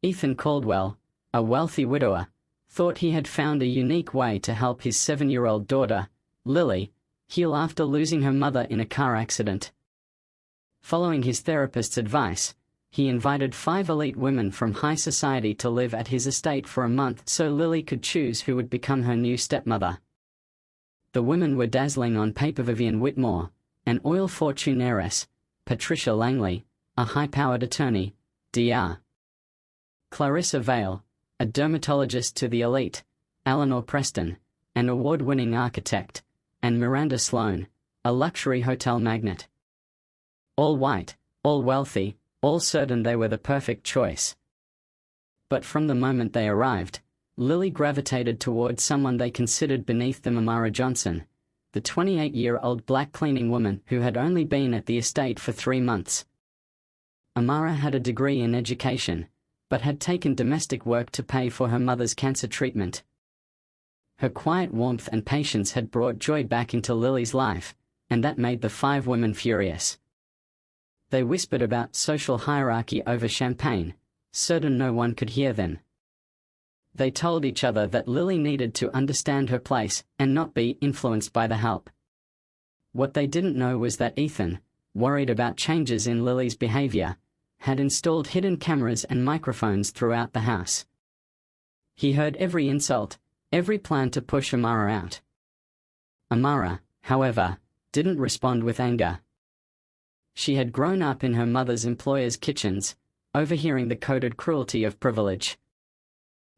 Ethan Caldwell, a wealthy widower, thought he had found a unique way to help his 7-year-old daughter, Lily, heal after losing her mother in a car accident. Following his therapist's advice, he invited 5 elite women from high society to live at his estate for a month so Lily could choose who would become her new stepmother. The women were dazzling on paper: Vivian Whitmore, an oil fortune heiress; Patricia Langley, a high-powered attorney; Dr. Clarissa Vale, a dermatologist to the elite; Eleanor Preston, an award-winning architect; and Miranda Sloan, a luxury hotel magnate. All white, all wealthy, all certain they were the perfect choice. But from the moment they arrived, Lily gravitated towards someone they considered beneath them: Amara Johnson, the 28-year-old black cleaning woman who had only been at the estate for 3 months. Amara had a degree in education, but had taken domestic work to pay for her mother's cancer treatment. Her quiet warmth and patience had brought joy back into Lily's life, and that made the 5 women furious. They whispered about social hierarchy over champagne, certain no one could hear them. They told each other that Lily needed to understand her place and not be influenced by the help. What they didn't know was that Ethan, worried about changes in Lily's behavior, had installed hidden cameras and microphones throughout the house. He heard every insult, every plan to push Amara out. Amara, however, didn't respond with anger. She had grown up in her mother's employer's kitchens, overhearing the coded cruelty of privilege.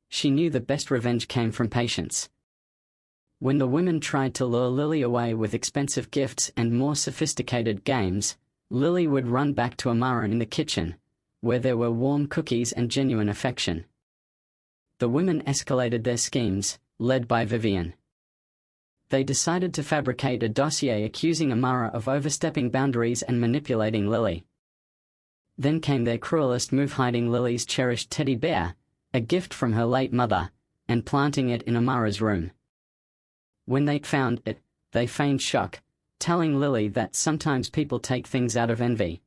She knew the best revenge came from patience. When the women tried to lure Lily away with expensive gifts and more sophisticated games, Lily would run back to Amara in the kitchen, where there were warm cookies and genuine affection. The women escalated their schemes, led by Vivian. They decided to fabricate a dossier accusing Amara of overstepping boundaries and manipulating Lily. Then came their cruelest move: hiding Lily's cherished teddy bear, a gift from her late mother, and planting it in Amara's room. When they found it, they feigned shock, telling Lily that sometimes people take things out of envy.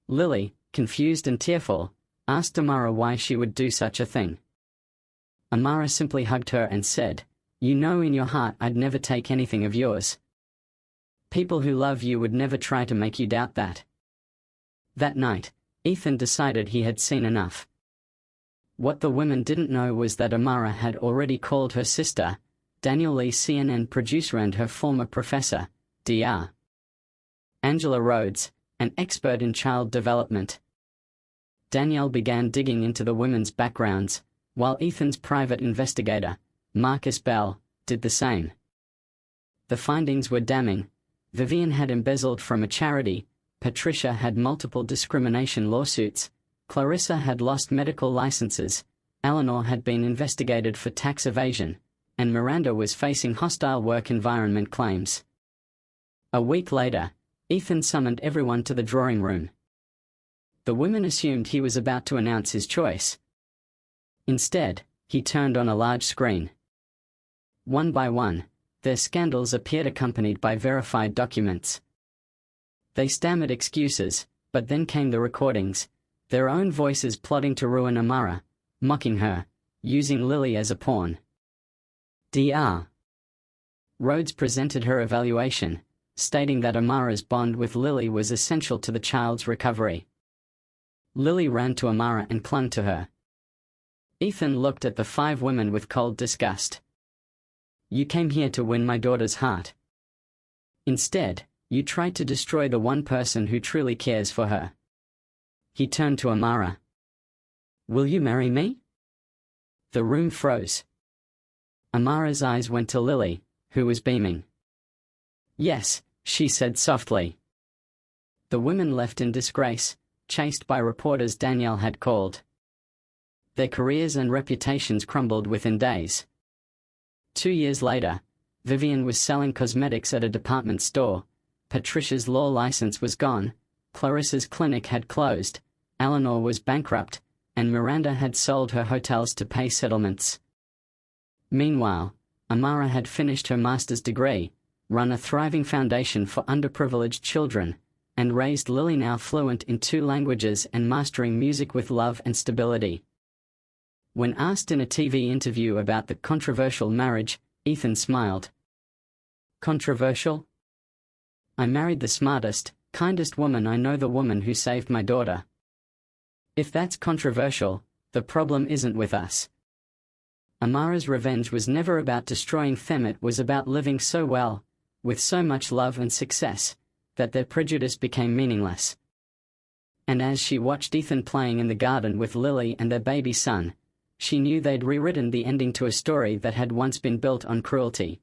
Lily, confused and tearful, asked Amara why she would do such a thing. Amara simply hugged her and said, "You know in your heart I'd never take anything of yours. People who love you would never try to make you doubt that." That night, Ethan decided he had seen enough. What the women didn't know was that Amara had already called her sister, Danielle Lee, CNN producer, and her former professor, Dr. Angela Rhodes, an expert in child development. Danielle began digging into the women's backgrounds, while Ethan's private investigator, Marcus Bell, did the same. The findings were damning. Vivian had embezzled from a charity, Patricia had multiple discrimination lawsuits, Clarissa had lost medical licenses, Eleanor had been investigated for tax evasion, and Miranda was facing hostile work environment claims. A week later, Ethan summoned everyone to the drawing room. The women assumed he was about to announce his choice. Instead, he turned on a large screen. One by one, their scandals appeared accompanied by verified documents. They stammered excuses, but then came the recordings, their own voices plotting to ruin Amara, mocking her, using Lily as a pawn. Dr. Rhodes presented her evaluation, stating that Amara's bond with Lily was essential to the child's recovery. Lily ran to Amara and clung to her. Ethan looked at the 5 women with cold disgust. "You came here to win my daughter's heart. Instead, you tried to destroy the one person who truly cares for her." He turned to Amara. "Will you marry me?" The room froze. Amara's eyes went to Lily, who was beaming. "Yes," she said softly. The women left in disgrace, chased by reporters Danielle had called. Their careers and reputations crumbled within days. 2 years later, Vivian was selling cosmetics at a department store, Patricia's law license was gone, Clarissa's clinic had closed, Eleanor was bankrupt, and Miranda had sold her hotels to pay settlements. Meanwhile, Amara had finished her master's degree, run a thriving foundation for underprivileged children, and raised Lily, now fluent in 2 languages and mastering music with love and stability. When asked in a TV interview about the controversial marriage, Ethan smiled. Controversial? I married the smartest, kindest woman I know, the woman who saved my daughter. If that's controversial, the problem isn't with us. Amara's revenge was never about destroying them, it was about living so well, with so much love and success, that their prejudice became meaningless. And as she watched Ethan playing in the garden with Lily and their baby son, she knew they'd rewritten the ending to a story that had once been built on cruelty.